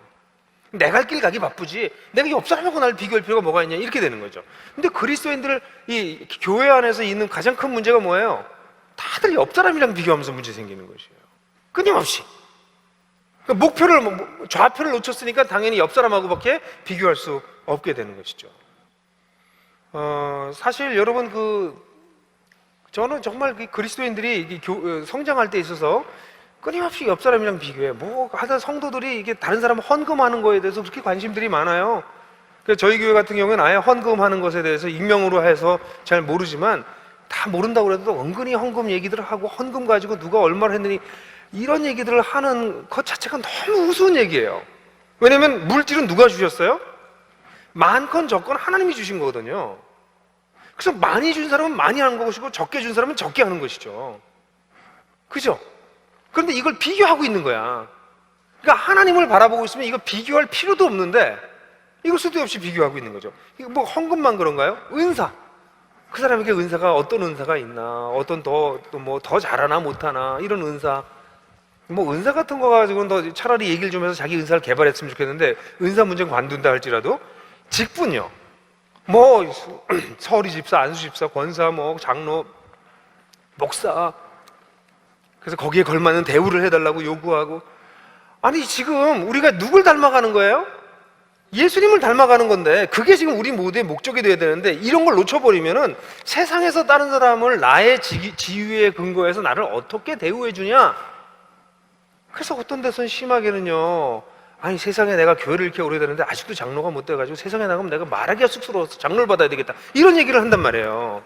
내 갈 길 가기 바쁘지 내가 옆 사람하고 나를 비교할 필요가 뭐가 있냐, 이렇게 되는 거죠. 근데 그리스도인들 이 교회 안에서 있는 가장 큰 문제가 뭐예요? 다들 옆 사람이랑 비교하면서 문제 생기는 것이에요. 끊임없이. 그러니까 목표를, 좌표를 놓쳤으니까 당연히 옆 사람하고밖에 비교할 수 없게 되는 것이죠. 사실 여러분, 저는 정말 그리스도인들이 성장할 때 있어서 끊임없이 옆 사람이랑 비교해. 하여튼 성도들이 이게 다른 사람 헌금하는 거에 대해서 그렇게 관심들이 많아요. 그래서 저희 교회 같은 경우는 아예 헌금하는 것에 대해서 익명으로 해서 잘 모르지만, 다 모른다고 해도 은근히 헌금 얘기들을 하고, 헌금 가지고 누가 얼마를 했느니 이런 얘기들을 하는 것 자체가 너무 우스운 얘기예요. 왜냐면 물질은 누가 주셨어요? 많건 적건 하나님이 주신 거거든요. 그래서 많이 준 사람은 많이 하는 것이고 적게 준 사람은 적게 하는 것이죠. 그죠? 그런데 이걸 비교하고 있는 거야. 그러니까 하나님을 바라보고 있으면 이거 비교할 필요도 없는데 이걸 쓸데없이 비교하고 있는 거죠. 이거 뭐 헌금만 그런가요? 은사. 그 사람에게 은사가 어떤 은사가 있나, 어떤 더 잘하나 못하나, 이런 은사. 뭐 은사 같은 거 가지고는 더 차라리 얘기를 좀 해서 자기 은사를 개발했으면 좋겠는데, 은사 문제는 관둔다 할지라도 직분요, 뭐 서리 집사, 안수 집사, 권사, 뭐 장로, 목사, 그래서 거기에 걸맞는 대우를 해달라고 요구하고. 아니 지금 우리가 누굴 닮아가는 거예요? 예수님을 닮아가는 건데, 그게 지금 우리 모두의 목적이 돼야 되는데, 이런 걸 놓쳐버리면은 세상에서 다른 사람을 나의 지위에 근거해서 나를 어떻게 대우해 주냐. 그래서 어떤 데서는 심하게는요, 아니 세상에 내가 교회를 이렇게 오래 되는데 아직도 장로가 못 돼가지고 세상에 나가면 내가 말하기가 쑥스러워서 장로를 받아야 되겠다, 이런 얘기를 한단 말이에요.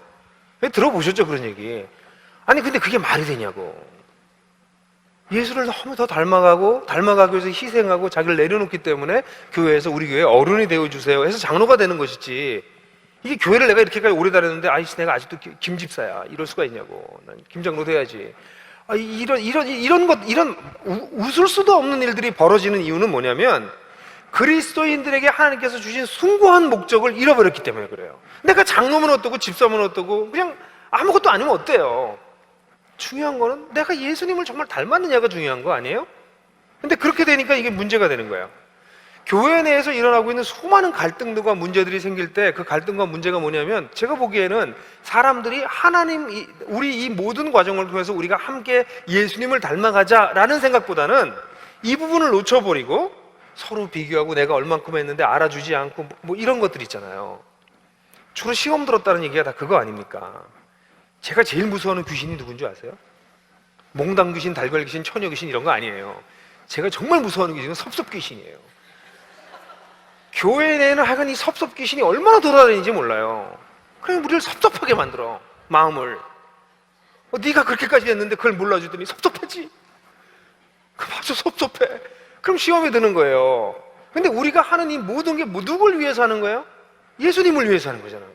들어보셨죠, 그런 얘기? 아니 근데 그게 말이 되냐고. 예수를 너무 더 닮아가기 위해서 희생하고 자기를 내려놓기 때문에 교회에서 우리 교회 어른이 되어주세요 해서 장로가 되는 것이지, 이게 교회를 내가 이렇게까지 오래 다녔는데 아이씨 내가 아직도 김집사야 이럴 수가 있냐고. 난 김장로 돼야지. 이런 웃을 수도 없는 일들이 벌어지는 이유는 뭐냐면, 그리스도인들에게 하나님께서 주신 숭고한 목적을 잃어버렸기 때문에 그래요. 내가 장로면 어떠고 집사면 어떠고 그냥 아무것도 아니면 어때요? 중요한 거는 내가 예수님을 정말 닮았느냐가 중요한 거 아니에요? 근데 그렇게 되니까 이게 문제가 되는 거예요. 교회 내에서 일어나고 있는 수많은 갈등들과 문제들이 생길 때, 그 갈등과 문제가 뭐냐면, 제가 보기에는 사람들이 우리 이 모든 과정을 통해서 우리가 함께 예수님을 닮아가자라는 생각보다는 이 부분을 놓쳐버리고 서로 비교하고 내가 얼만큼 했는데 알아주지 않고 뭐 이런 것들 있잖아요. 주로 시험 들었다는 얘기가 다 그거 아닙니까? 제가 제일 무서워하는 귀신이 누군지 아세요? 몽당 귀신, 달걀 귀신, 처녀 귀신 이런 거 아니에요. 제가 정말 무서워하는 귀신은 섭섭 귀신이에요. 교회 내에는 하여간 이 섭섭 귀신이 얼마나 돌아다니는지 몰라요. 그냥 우리를 섭섭하게 만들어, 마음을. 네가 그렇게까지 했는데 그걸 몰라주더니 섭섭하지? 그럼 아주 섭섭해. 그럼 시험에 드는 거예요. 근데 우리가 하는 이 모든 게 누굴 위해서 하는 거예요? 예수님을 위해서 하는 거잖아.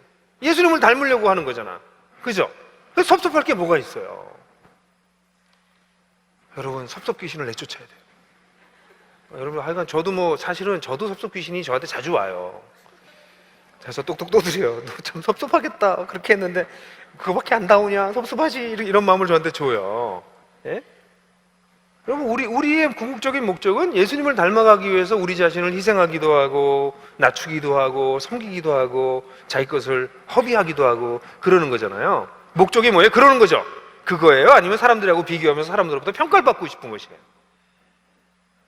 예수님을 닮으려고 하는 거잖아. 그죠? 그래서 섭섭할 게 뭐가 있어요? 여러분, 섭섭 귀신을 내쫓아야 돼요. 여러분, 하여간 사실은 저도 섭섭 귀신이 저한테 자주 와요. 그래서 똑똑 떠들어요. 너 참 섭섭하겠다, 그렇게 했는데 그거밖에 안 나오냐, 섭섭하지, 이런 마음을 저한테 줘요. 예? 여러분, 우리의 궁극적인 목적은 예수님을 닮아가기 위해서 우리 자신을 희생하기도 하고 낮추기도 하고 섬기기도 하고 자기 것을 허비하기도 하고 그러는 거잖아요. 목적이 뭐예요? 그러는 거죠. 그거예요? 아니면 사람들하고 비교하면서 사람들로부터 평가를 받고 싶은 것이에요?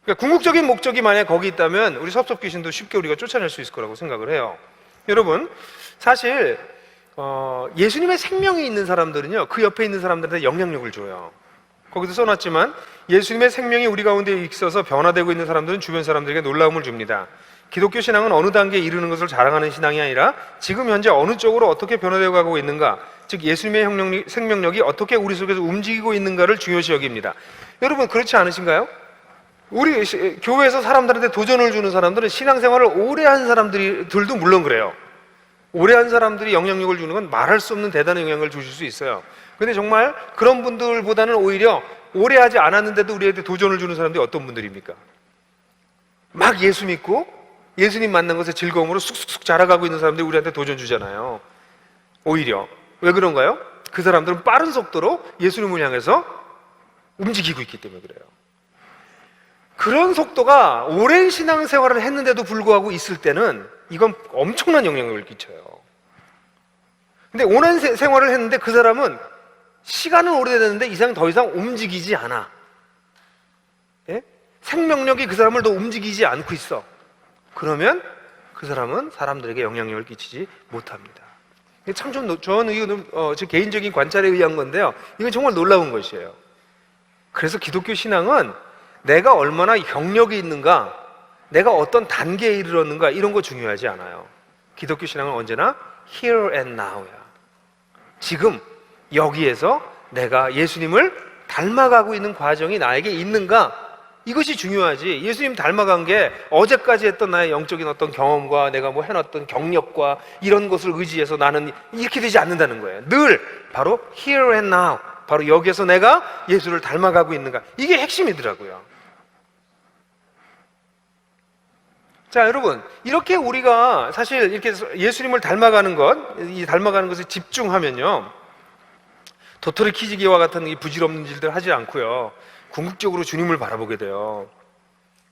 그러니까 궁극적인 목적이 만약에 거기 있다면 우리 섭섭 귀신도 쉽게 우리가 쫓아낼 수 있을 거라고 생각을 해요. 여러분, 사실 예수님의 생명이 있는 사람들은요, 그 옆에 있는 사람들한테 영향력을 줘요. 거기도 써놨지만 예수님의 생명이 우리 가운데 있어서 변화되고 있는 사람들은 주변 사람들에게 놀라움을 줍니다. 기독교 신앙은 어느 단계에 이르는 것을 자랑하는 신앙이 아니라 지금 현재 어느 쪽으로 어떻게 변화되어 가고 있는가, 즉 예수님의 생명력이 어떻게 우리 속에서 움직이고 있는가를 중요시 여깁니다. 여러분, 그렇지 않으신가요? 우리 교회에서 사람들한테 도전을 주는 사람들은 신앙생활을 오래 한 사람들도 물론 그래요. 오래 한 사람들이 영향력을 주는 건 말할 수 없는 대단한 영향을 주실 수 있어요. 근데 정말 그런 분들보다는 오히려 오래 하지 않았는데도 우리한테 도전을 주는 사람들이 어떤 분들입니까? 막 예수 믿고 예수님 만난 것에 즐거움으로 쑥쑥쑥 자라가고 있는 사람들이 우리한테 도전 주잖아요. 오히려. 왜 그런가요? 그 사람들은 빠른 속도로 예수님을 향해서 움직이고 있기 때문에 그래요. 그런 속도가 오랜 신앙생활을 했는데도 불구하고 있을 때는 이건 엄청난 영향력을 끼쳐요. 근데 오랜 생활을 했는데 그 사람은 시간은 오래됐는데 이상 더 이상 움직이지 않아. 예? 생명력이 그 사람을 더 움직이지 않고 있어. 그러면 그 사람은 사람들에게 영향력을 끼치지 못합니다. 참 저는 이거는 제 개인적인 관찰에 의한 건데요. 이건 정말 놀라운 것이에요. 그래서 기독교 신앙은 내가 얼마나 경력이 있는가, 내가 어떤 단계에 이르렀는가 이런 거 중요하지 않아요. 기독교 신앙은 언제나 here and now야. 지금 여기에서 내가 예수님을 닮아가고 있는 과정이 나에게 있는가, 이것이 중요하지. 예수님 닮아간 게 어제까지 했던 나의 영적인 어떤 경험과 내가 뭐 해놨던 경력과 이런 것을 의지해서 나는 이렇게 되지 않는다는 거예요. 늘 바로 here and now, 바로 여기에서 내가 예수를 닮아가고 있는가, 이게 핵심이더라고요. 자, 여러분, 이렇게 우리가 사실 이렇게 예수님을 닮아가는 것, 이 닮아가는 것에 집중하면요, 도토리 키지기와 같은 이 부질없는 일들 하지 않고요, 궁극적으로 주님을 바라보게 돼요.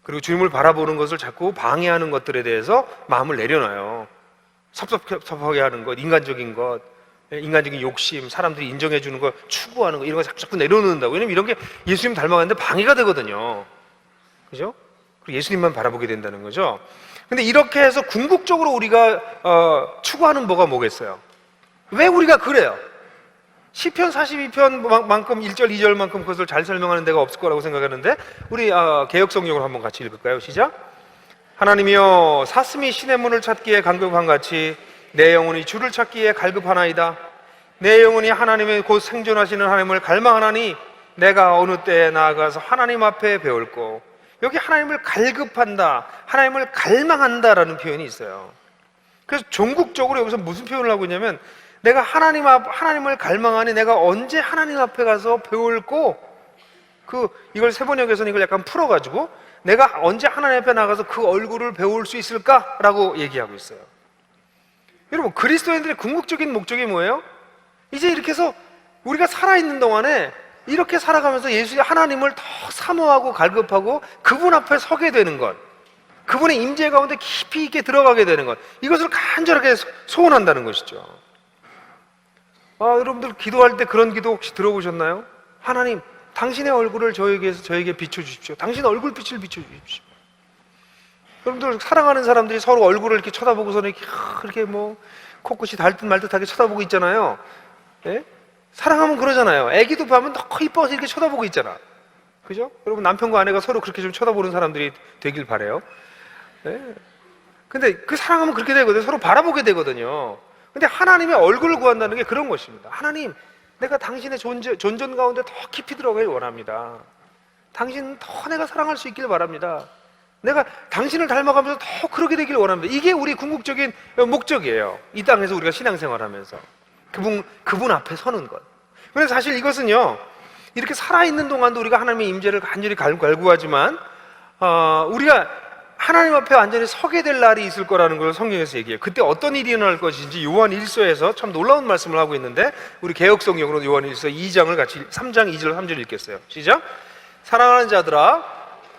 그리고 주님을 바라보는 것을 자꾸 방해하는 것들에 대해서 마음을 내려놔요. 섭섭하게 하는 것, 인간적인 것, 인간적인 욕심, 사람들이 인정해 주는 것, 추구하는 것, 이런 거 자꾸 내려놓는다고. 왜냐면 이런 게 예수님 닮아가는데 방해가 되거든요. 그죠? 그리고 예수님만 바라보게 된다는 거죠. 근데 이렇게 해서 궁극적으로 우리가 추구하는 뭐겠어요? 왜 우리가 그래요? 시편 42편만큼 1절, 2절만큼 그것을 잘 설명하는 데가 없을 거라고 생각하는데, 우리 개역성경으로 한번 같이 읽을까요? 시작. 하나님이여, 사슴이 신의 문을 찾기에 간급한 같이 내 영혼이 주를 찾기에 갈급하나이다. 내 영혼이 하나님의 곧 생존하시는 하나님을 갈망하나니 내가 어느 때에 나아가서 하나님 앞에 배울고. 여기 하나님을 갈급한다, 하나님을 갈망한다라는 표현이 있어요. 그래서 종국적으로 여기서 무슨 표현을 하고 있냐면, 내가 하나님을 갈망하니 내가 언제 하나님 앞에 가서 배울고, 이걸 세번역에서는 이걸 약간 풀어가지고 내가 언제 하나님 앞에 나가서 그 얼굴을 배울 수 있을까라고 얘기하고 있어요. 여러분, 그리스도인들의 궁극적인 목적이 뭐예요? 이제 이렇게 해서 우리가 살아있는 동안에 이렇게 살아가면서 예수의 하나님을 더 사모하고 갈급하고 그분 앞에 서게 되는 것, 그분의 임재 가운데 깊이 있게 들어가게 되는 것, 이것을 간절하게 소원한다는 것이죠. 여러분들 기도할 때 그런 기도 혹시 들어보셨나요? 하나님, 당신의 얼굴을 저에게 비춰주십시오. 당신 얼굴빛을 비춰주십시오. 여러분들, 사랑하는 사람들이 서로 얼굴을 이렇게 쳐다보고서는 이렇게 뭐 코끝이 달 듯 말 듯하게 쳐다보고 있잖아요. 예? 사랑하면 그러잖아요. 애기도 보면 더 이뻐서 이렇게 쳐다보고 있잖아. 그죠? 여러분, 남편과 아내가 서로 그렇게 좀 쳐다보는 사람들이 되길 바래요. 예? 근데 그 사랑하면 그렇게 되거든요. 서로 바라보게 되거든요. 근데 하나님의 얼굴을 구한다는 게 그런 것입니다. 하나님, 내가 당신의 존전 가운데 더 깊이 들어가길 원합니다. 당신 더 내가 사랑할 수 있길 바랍니다. 내가 당신을 닮아가면서 더 그러게 되길 원합니다. 이게 우리 궁극적인 목적이에요. 이 땅에서 우리가 신앙생활하면서 그분 앞에 서는 것. 그래서 사실 이것은요, 이렇게 살아있는 동안도 우리가 하나님의 임재를 간절히 갈구하지만 우리가 하나님 앞에 완전히 서게 될 날이 있을 거라는 걸 성경에서 얘기해요. 그때 어떤 일이 일어날 것인지 요한 1서에서 참 놀라운 말씀을 하고 있는데, 우리 개역성경으로 요한 1서 2장을 같이 3장 2절 3절 읽겠어요. 시작. 사랑하는 자들아,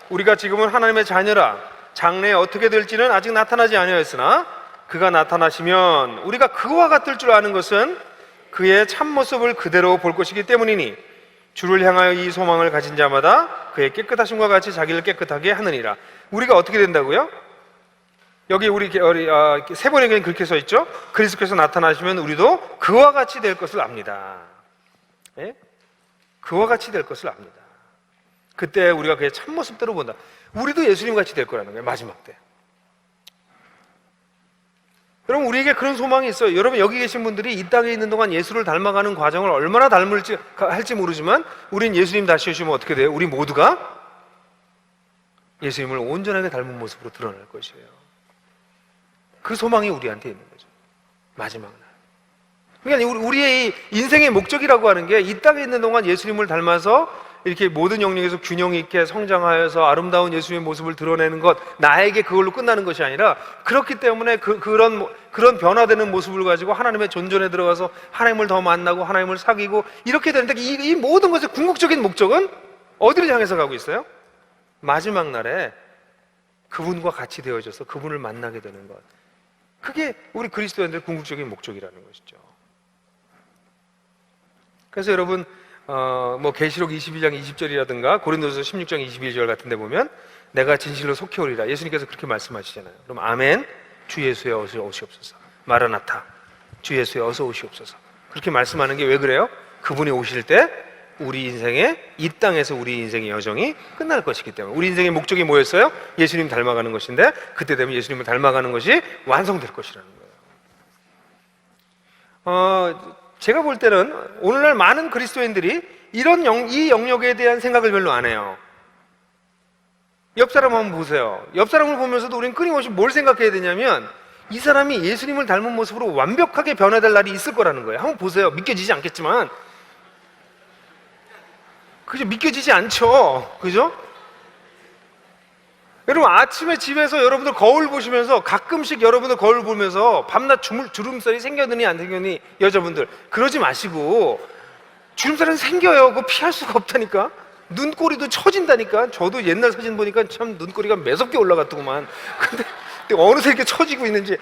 우리가 지금은 하나님의 자녀라. 장래에 어떻게 될지는 아직 나타나지 아니하였으나 그가 나타나시면 우리가 그와 같을 줄 아는 것은 그의 참모습을 그대로 볼 것이기 때문이니 주를 향하여 이 소망을 가진 자마다 그의 깨끗하심과 같이 자기를 깨끗하게 하느니라. 우리가 어떻게 된다고요? 여기 우리 세 번역에는 그렇게 써 있죠. 그리스도께서 나타나시면 우리도 그와 같이 될 것을 압니다. 예? 그와 같이 될 것을 압니다. 그때 우리가 그의 참모습대로 본다. 우리도 예수님 같이 될 거라는 거예요. 마지막 때. 여러분, 우리에게 그런 소망이 있어요. 여러분, 여기 계신 분들이 이 땅에 있는 동안 예수를 닮아가는 과정을 얼마나 할지 모르지만, 우린 예수님 다시 오시면 어떻게 돼요? 우리 모두가 예수님을 온전하게 닮은 모습으로 드러날 것이에요. 그 소망이 우리한테 있는 거죠. 마지막 날. 그러니까 우리의 이 인생의 목적이라고 하는 게 이 땅에 있는 동안 예수님을 닮아서 이렇게 모든 영역에서 균형 있게 성장하여서 아름다운 예수님의 모습을 드러내는 것, 나에게 그걸로 끝나는 것이 아니라, 그렇기 때문에 그런 변화되는 모습을 가지고 하나님의 존전에 들어가서 하나님을 더 만나고 하나님을 사귀고 이렇게 되는데, 이 모든 것의 궁극적인 목적은 어디를 향해서 가고 있어요? 마지막 날에 그분과 같이 되어져서 그분을 만나게 되는 것. 그게 우리 그리스도인들의 궁극적인 목적이라는 것이죠. 그래서 여러분, 뭐 계시록 22장 20절이라든가 고린도서 16장 21절 같은 데 보면 내가 진실로 속히 오리라, 예수님께서 그렇게 말씀하시잖아요. 그럼 아멘, 주 예수여 어서 오시옵소서. 마라나타, 주 예수여 어서 오시옵소서. 그렇게 말씀하는 게 왜 그래요? 그분이 오실 때 우리 인생의, 이 땅에서 우리 인생의 여정이 끝날 것이기 때문에. 우리 인생의 목적이 뭐였어요? 예수님 닮아가는 것인데, 그때 되면 예수님을 닮아가는 것이 완성될 것이라는 거예요. 제가 볼 때는 오늘날 많은 그리스도인들이 이 영역에 대한 생각을 별로 안 해요. 옆 사람 한번 보세요. 옆 사람을 보면서도 우리는 끊임없이 뭘 생각해야 되냐면, 이 사람이 예수님을 닮은 모습으로 완벽하게 변화될 날이 있을 거라는 거예요. 한번 보세요. 믿겨지지 않겠지만, 그죠? 믿겨지지 않죠. 그죠? 여러분, 아침에 집에서 여러분들 거울 보시면서, 가끔씩 여러분들 거울 보면서 밤낮 주름살이 생겼느니 안 생겼니, 여자분들 그러지 마시고, 주름살은 생겨요. 그거 피할 수가 없다니까. 눈꼬리도 처진다니까. 저도 옛날 사진 보니까 참 눈꼬리가 매섭게 올라갔더구만. 근데 어느새 이렇게 처지고 있는지.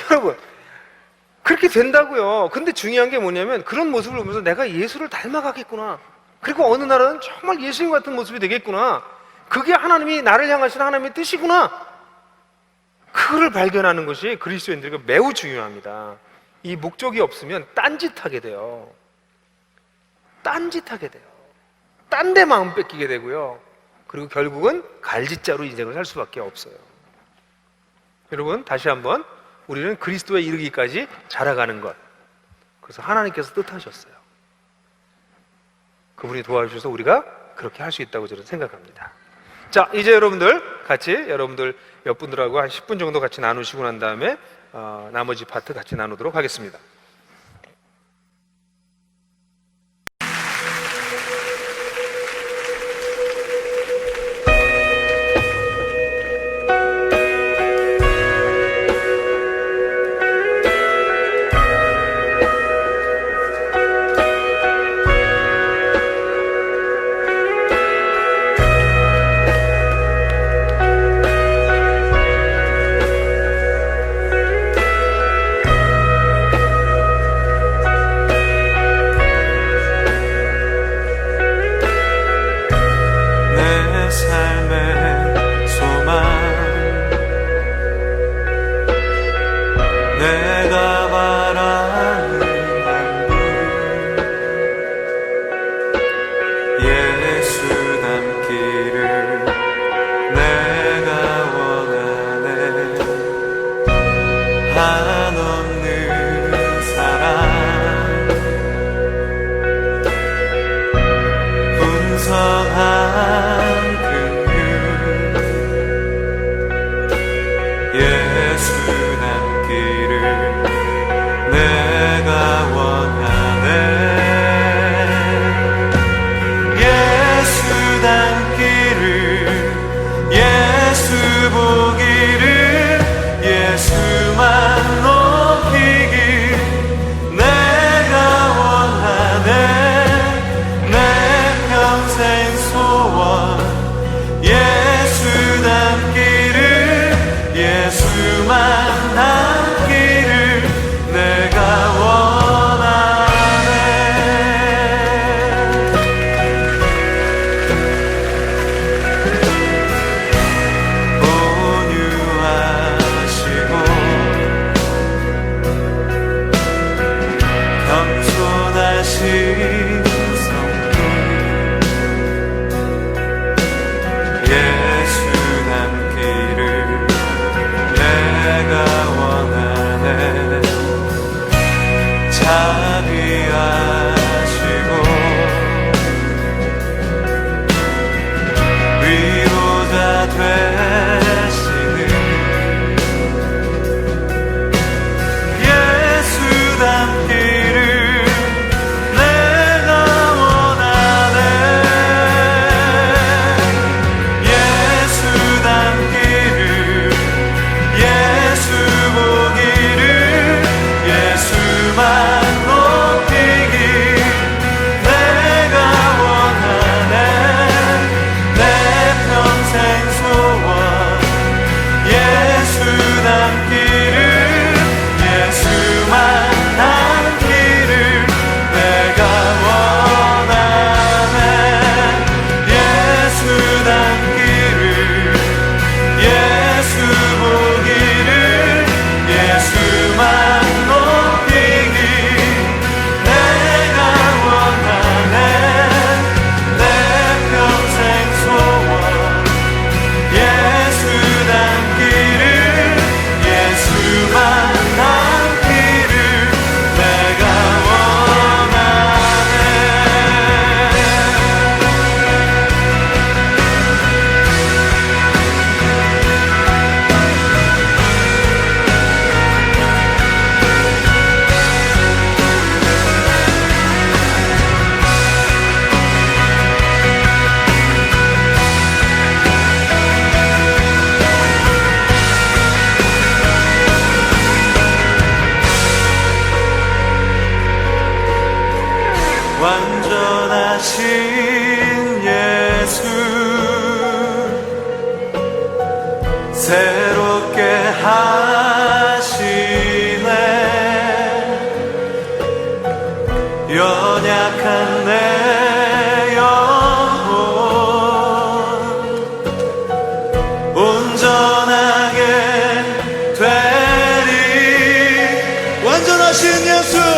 여러분, 그렇게 된다고요. 근데 중요한 게 뭐냐면, 그런 모습을 보면서 내가 예수를 닮아가겠구나, 그리고 어느 날은 정말 예수님 같은 모습이 되겠구나, 그게 하나님이 나를 향하신 하나님의 뜻이구나, 그거를 발견하는 것이 그리스도인들에게 매우 중요합니다. 이 목적이 없으면 딴짓하게 돼요. 딴짓하게 돼요. 딴 데 마음 뺏기게 되고요. 그리고 결국은 갈짓자로 인생을 살 수밖에 없어요. 여러분, 다시 한번, 우리는 그리스도에 이르기까지 자라가는 것, 그래서 하나님께서 뜻하셨어요. 그분이 도와주셔서 우리가 그렇게 할 수 있다고 저는 생각합니다. 자, 이제 여러분들 같이, 여러분들 몇 분들하고 한 10분 정도 같이 나누시고 난 다음에 나머지 파트 같이 나누도록 하겠습니다. 새롭게 하시네. 연약한 내 영혼 온전하게 되리. 완전하신 예수